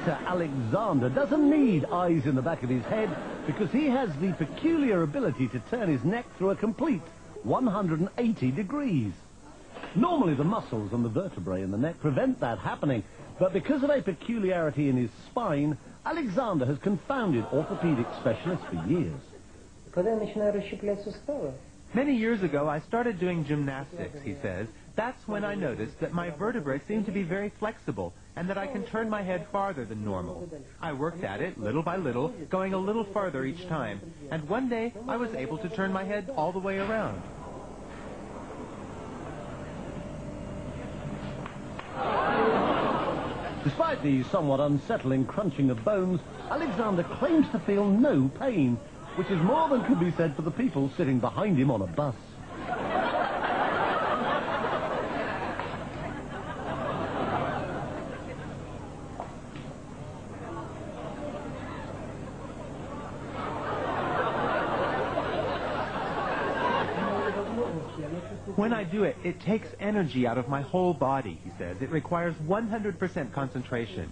actor Alexander doesn't need eyes in the back of his head because he has the peculiar ability to turn his neck through a complete 180 degrees. Normally the muscles and the vertebrae in the neck prevent that happening, but because of a peculiarity in his spine, Alexander has confounded orthopedic specialists for years. Many years ago, I started doing gymnastics, he says. That's when I noticed that my vertebrae seem to be very flexible and that I can turn my head farther than normal. I worked at it little by little, going a little farther each time, and one day I was able to turn my head all the way around. Despite the somewhat unsettling crunching of bones, Alexander claims to feel no pain, which is more than could be said for the people sitting behind him on a bus. When I do it, it takes energy out of my whole body, he says. It requires 100% concentration.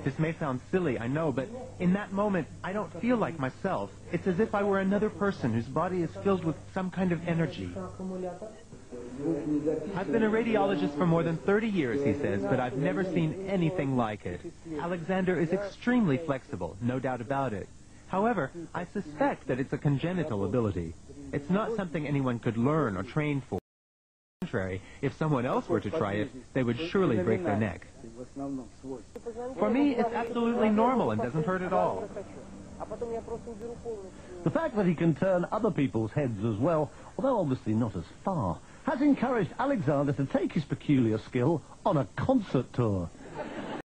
This may sound silly, I know, but in that moment, I don't feel like myself. It's as if I were another person whose body is filled with some kind of energy. I've been a radiologist for more than 30 years, he says, but I've never seen anything like it. Alexander is extremely flexible, no doubt about it. However, I suspect that it's a congenital ability. It's not something anyone could learn or train for. On the contrary, if someone else were to try it, they would surely break their neck. For me, it's absolutely normal and doesn't hurt at all. The fact that he can turn other people's heads as well, although obviously not as far, has encouraged Alexander to take his peculiar skill on a concert tour.